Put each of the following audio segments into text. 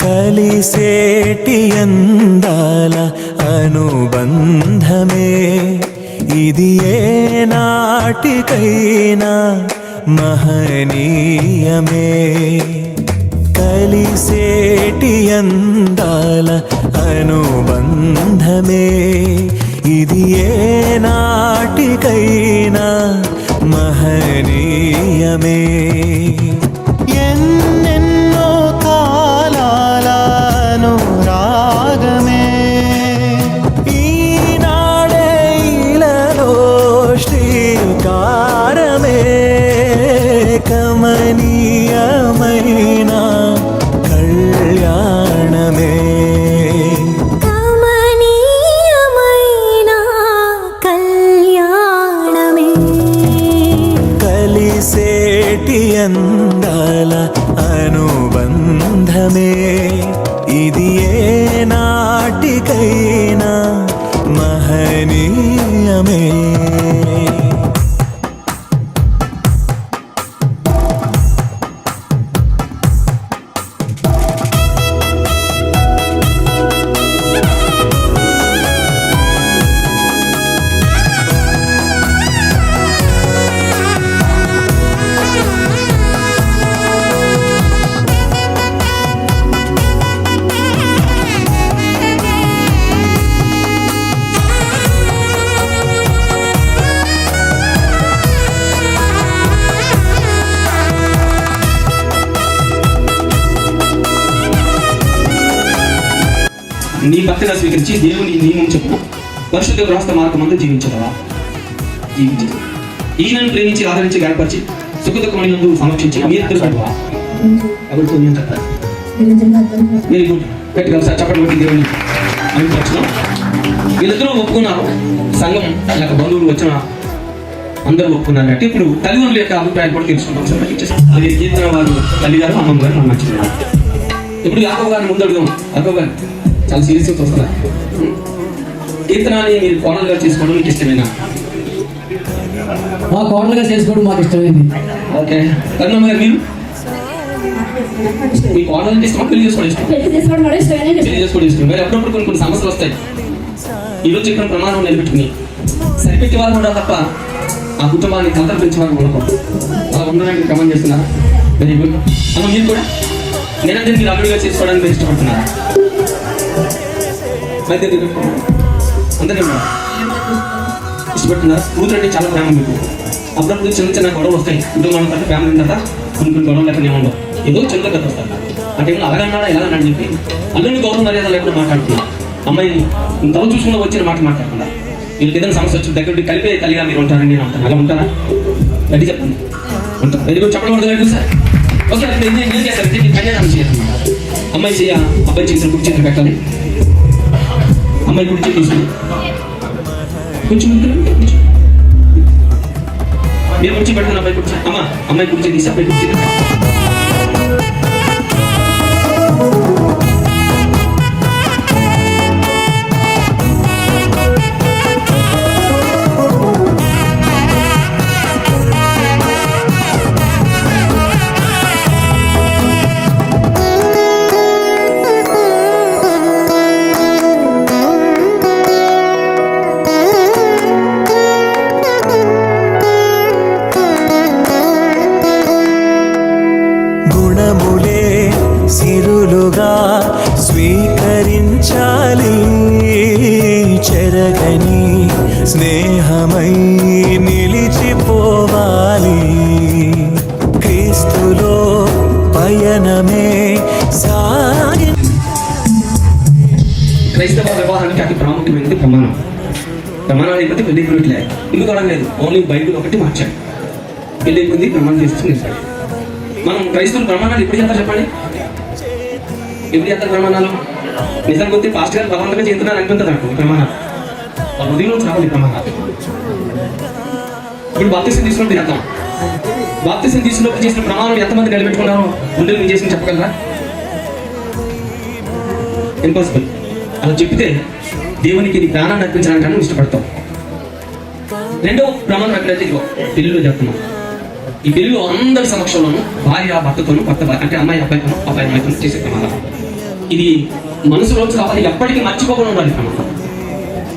కలిసేటి అందాల అనుబంధమే ఇది ఏ నాటికైనా మహనీయమే. కలిసేటి అందాల అనుబంధమే ఇది ఏ నాటికైనా మహనీయమే. ఎన్నెన్నో కాలాల అనురాగమే ఈనాడే ఇలలో శ్రీకారమే. కమనీయమైన కళ్యాణమే కలిసేటి అందాల అనుబంధమే ఇది ఏ నాటికైనా మహనీయమే. నీ భక్తిగా స్వీకరించి దేవుని నియమం చెప్పు పరిశుద్ధ గ్రహస్థ మార్గమంతా జీవించదవా జీవించదు. ఈయనను ప్రేమించి ఆదరించి గడపరిచి సుఖదుఖమైన సమక్షించి మీ ఇద్దరు కడవా ఎవరితో వెరీ గుడ్ పెట్టగల సార్ చెప్పండి బట్టి దేవుని అనిపించడం. వీళ్ళిద్దరూ ఒప్పుకున్నారు. సంఘం లేక బంధువులు వచ్చిన అందరూ ఒప్పుకున్నారు అంటే ఇప్పుడు తల్లిదండ్రుల యొక్క అభిప్రాయం కూడా తెలుసుకుంటాం సార్. అది కీర్తన వారు తల్లి గారు అమ్మమ్మ గారు మనం నచ్చింది. ఇప్పుడు యాకోబు గారిని ముందు అడుగుదాం. యాకోబు గారు చాలా సీరియస్గా చూస్తున్నారు. కీర్తనాన్ని మీరు కోడలుగా చేసుకోవడం మీకు ఇష్టమేనా? మా కోడలుగా చేసుకోవడం మాకు ఇష్టమైంది. ఓకే కరుణమ్మ గారు మీరు మీ కోడలు అంటే ఇష్టమా పెళ్లి చేసుకోవడం ఇష్టం? పెళ్లి చేసుకోవడం ఇష్టం. మరి అప్పుడప్పుడు కొన్ని సమస్యలు వస్తాయి. ఈరోజు చెప్పిన ప్రమాణం నిలబెట్టుకుని సరిపెట్టే వాళ్ళు కూడా తప్ప ఆ కుటుంబాన్ని కలతలు పెంచే వాళ్ళు ఉండకూడదు. అలా ఉండడానికి క్రమం చేస్తున్నారు. Very good. అమ్మ మీరు కూడా నిరంతరం మీరు అల్లుడిగా చేసుకోవడానికి మీరు ఇష్టపడుతున్నారా? అందరినీ ఇష్టపడుతున్నారు. కూతురు అంటే చాలా ప్రేమ మీకు. అప్పుడప్పుడు చిన్న చిన్న గొడవలు వస్తాయి. కుటుంబం అంటే ఫ్యామిలీ ఉంటారా కొన్ని గొడవలు లేకుండా ఉండవు. ఏదో చిన్న కథ వస్తారు. ఆ టైంలో అలాగన్నాడా ఎలా అన్నాడు చెప్పి అల్లుడిని గౌరవం మర్యాద లేకుండా మాట్లాడుతున్నారు. అమ్మాయిని తల చూసుకుంటూ వచ్చిన మాట మాట్లాడకుండా వీళ్ళకి ఏదైనా సమస్య వచ్చి దగ్గర కలిపే తల్లిగా మీరు ఉంటారని నేను అంటాను. అలా ఉంటారా? గట్టి చెప్పండి. ఉంటారు. Very good. చెప్పడం కూడా సార్. ఓకే ఏం చేస్తారు? కన్యాదానం చేయాలన్నమాట. అమ్మాయి చేయ అబ్బాయి చేసిన కుర్చీ చేతులు పెట్టాలి. అమ్మాయి కుర్చీ తీసుకుని కొంచెం మీరు కుర్చీ పెట్టుకుని అబ్బాయి కుర్చీ అమ్మాయి కుర్చీ తీసి అబ్బాయి కుర్చీ సిరులుగా స్వీకరించాలి. చెరగని స్నేహమై నిలిచిపోవాలి. క్రీస్తులో పయనమే సాగి. క్రైస్తవ వివాహానికి అతి ప్రాముఖ్యమైనది ప్రమాణం. ప్రమాణాలు అయిపోతే పెళ్లి కురట్లే ఎందుకు అడగలేదు. ఓన్లీ బైబిల్ ఒకటి మార్చాడు. పెళ్లి అయిపోయింది ప్రమాణం చేసుకుని నిలిచాడు. మనం క్రైస్తవులు ప్రమాణాలు ఎప్పుడు చేస్తారు చెప్పండి? ఎప్పుడు చేస్తారు ప్రమాణాలు? నిజానికి వస్తే పాస్ట్ గారు బలవంతంగా చేస్తున్నారు అనిపించదు నాకు ప్రమాణాలు. వాళ్ళ ఉదయం నుంచి రావాలి ప్రమాణాలు. ఇప్పుడు బాప్తిసం తీసుకున్నప్పుడు చేద్దాం. బాప్తిసం తీసుకున్నప్పుడు చేసిన ప్రమాణం ఎంతమంది నిలబెట్టుకున్నారో ముందు మీరు చేసి చెప్పగలరా? ఇంపాసిబుల్. అలా చెప్తే దేవునికి నీ ప్రాణాన్ని అర్పించడానికి నువ్వు ఇష్టపడతావు. రెండో ప్రమాణం ఎక్కడైతే ఇదిగో పెళ్లిలో చెప్తున్నాం. ఈ పెళ్లిలో అందరి సమక్షంలోనూ భార్య భర్తతోనూ, భర్త అంటే అమ్మాయి అబ్బాయితోనూ, అబ్బాయి అమ్మాయితోనూ చేసే ప్రమాణం. ఇది మనసులోంచి కావాలి, ఎప్పటికీ మర్చిపోకుండా ఉండాలి ప్రమాణం.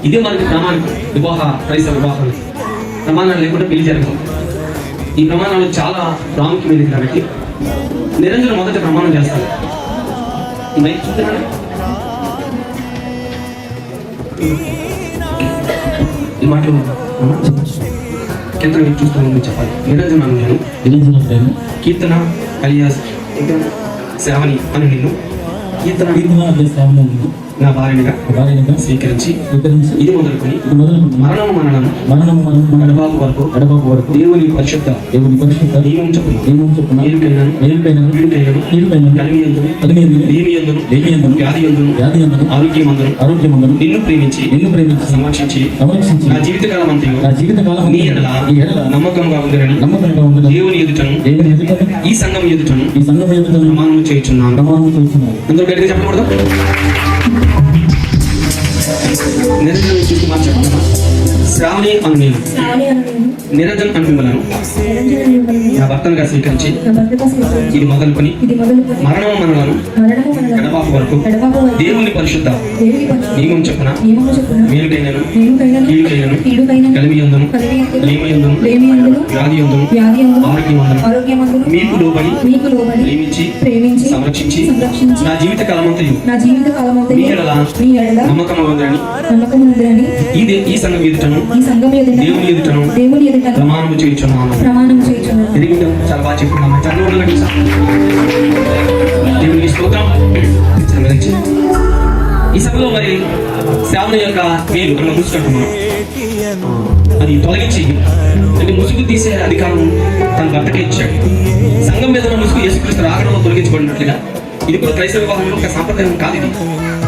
ఇదే మనకి ప్రమాణం. క్రైస్తవ వివాహాలు ప్రమాణాలు లేకుండా పెళ్లి జరగదు. ఈ ప్రమాణాలు చాలా ప్రాముఖ్యమైనది కాబట్టి నిరంజన మొదట ప్రమాణం చేస్తాను. చూస్తున్నాను ఈ మాటలు కీర్తన చూస్తున్నాను చెప్పాలి. నిరంజన నేను కీర్తన అలియాస్ శ్రావణి అని నిన్ను కీర్తన నా భార్యగా స్వీకరించి ఇది మొదలుకొని మరణము గడబాపు వరకు దేవుని పరిశుద్ధ నియమం చొప్పున ఆరోగ్యమందును నిన్ను ప్రేమించి సంరక్షించి నా జీవితకాలం అంతయు నీ ఎడల నమ్మకంగా ఉందని దేవుని ఎదుటను ఈ సంఘం ఎదుటను ప్రమాణం చేయుచున్నాను. అందరూ గట్టిగా చెప్పకూడదు. నిరంజన్ చూసి మాట చెప్పండి. శ్రావణి అను నేను నిరంజన్ అని మిమ్మలను నా భర్తనుగా స్వీకరించి ఇది మొదలుకొని మరణము గడబాపు వరకు దేవుని పరిశుద్ధ నియమం చొప్పున మేలుకైనను కీడుకైనను కలిమియందును లేమియందును వ్యాధియందును ఆరోగ్యమందును మీకు లోబడి ప్రేమించి సంరక్షించి నా జీవిత కాలమంతయు మీ ఎడల నమ్మకముందని ఈ సంఘం ఎదుటను దేవుని ఎదుటను ప్రమాణము చేయుచున్నాను. చాలా బాగా చెప్పుకున్నాము. దేవునికి స్తోత్రం. ఈ సభలో మరి శ్రావణ యొక్క పేరు అన్న ముసుకుంటున్నాం. అది తొలగించి అంటే ముసుగు తీసే అధికారం తన భర్తకే ఇచ్చాడు. సంఘం మీద ఉన్న ముసుగు యేసుక్రీస్తు రాకడంలో తొలగించబడినట్లుగా ఇది కూడా క్రైస్తవ వివాహంలో ఒక సాంప్రదాయం కాదు. ఇది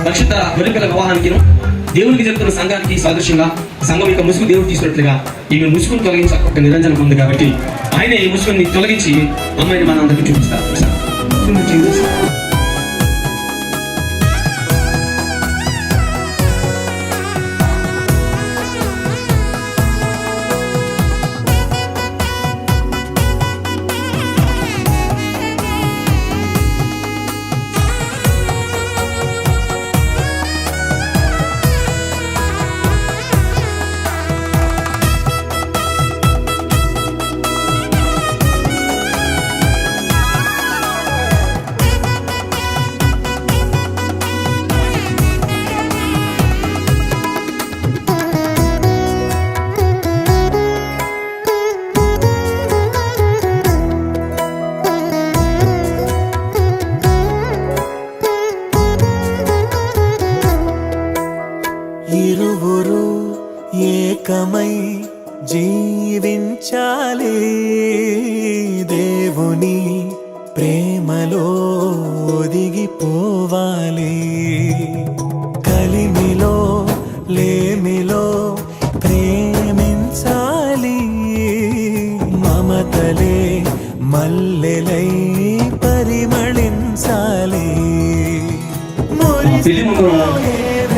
పరిశుద్ధ వెలుపల వివాహానికి దేవునికి చెప్తున్న సంఘానికి సాదృశ్యంగా సంఘం యొక్క ముసుగు దేవుడు తీసుకున్నట్లుగా ఈమె ముసుగును తొలగించి ఒక నిరంజన ఉంది కాబట్టి ఆయన ఈ ముసుగుని తొలగించి అమ్మాయిని మన అందరికీ చూపిస్తారు. ఇరువురు ఏకమై జీవించాలి, దేవుని ప్రేమలో ఒదిగిపోవాలి. కలిమిలో లేమిలో ప్రేమించాలి, మమతలే మల్లెలై పరిమళించాలి.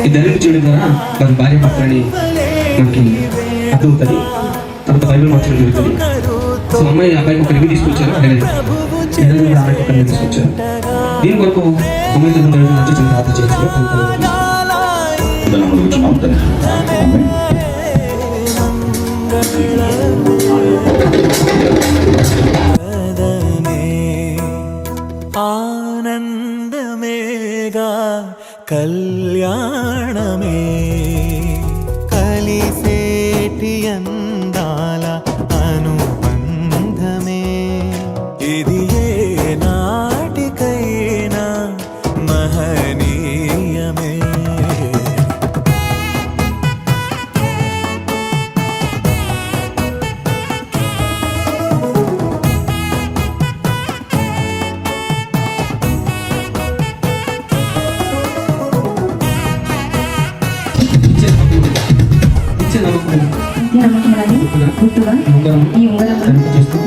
ఇద్దరు చేయడం ద్వారా వారి భార్య భర్తలని మనకి అర్థమవుతుంది. తర్వాత బైబిల్ మార్చడం జరుగుతుంది. సో అమ్మాయి అబ్బాయికి ఒక రివ్యూ తీసుకొచ్చారు, అబ్బాయికి ఒక రివ్యూ తీసుకొచ్చారు. దీని కొరకు అమ్మాయి నచ్చిన ప్రార్థన చేస్తారు. ఆనందమేగా కళ్యాణమే, కలిసేటి అందాల అనుబంధమే, ఇది ఏ నాటికైనా మహనీయమే.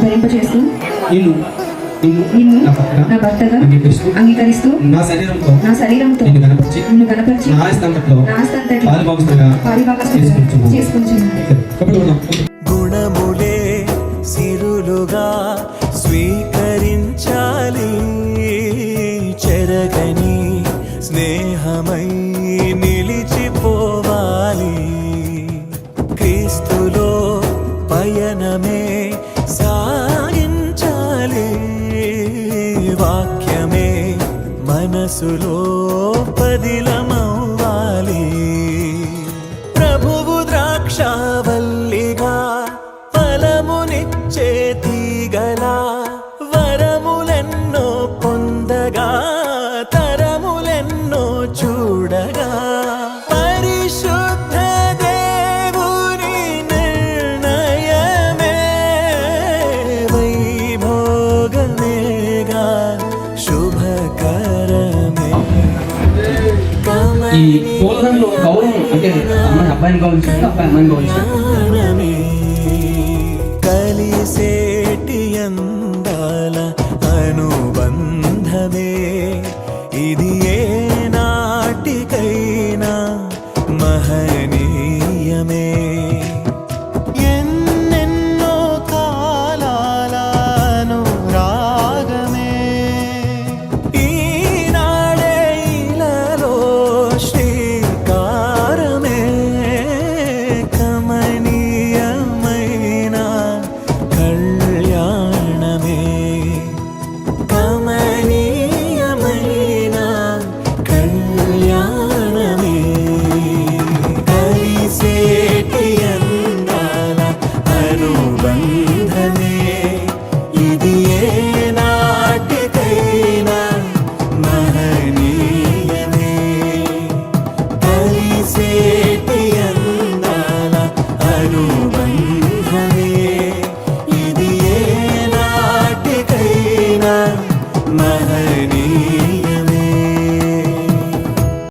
ధరింపచేస్తూ నా భర్తగా అంగీకరిస్తూ నా శరీరంతో నిన్ను కనపరిచి నా హస్తంతట్లో పాలిభాగస్తులుగా చేసుకుంటున్నాను. గుణములే సిరులుగా స్వీకరించాలి, చెరగని జీవనమే సాగించాలి, వాక్యమే మనసులో పదిలమవ్వాలి. ప్రభువు ద్రాక్షావల్లిగా ఫలమునిచ్చే తీగలా వరములెన్నో పొందగా తరములెన్నో చూడగా పరిశుద్ధ దేవుని నిర్ణయమే వైభోగమేగా శుభకరమే. ఈ పూలదండలో గౌరవం అంటే అమ్మాయి అబ్బాయిని గౌరవించినట్టు, అబ్బాయి అమ్మాయిని గౌరవించినట్టు. కలిసేటి అందాల అనుబంధమే ఇది, ఏ నాటికైనా మహనీయమే. ఎన్నెన్నో కాలాల అనురాగమే ఈనాడే ఇలలో శ్రీకారమే. కమనీయమైన కళ్యాణమే, కమనీయమైన కళ్యాణమే. కలిసేటి అందాల అనుబంధమే ఇది, ఏ నాటికైనా మహనీయమే. కలిసేటి అందాల అనుబంధమే ఇది, ఏ నాటికైనా మహనీయమే.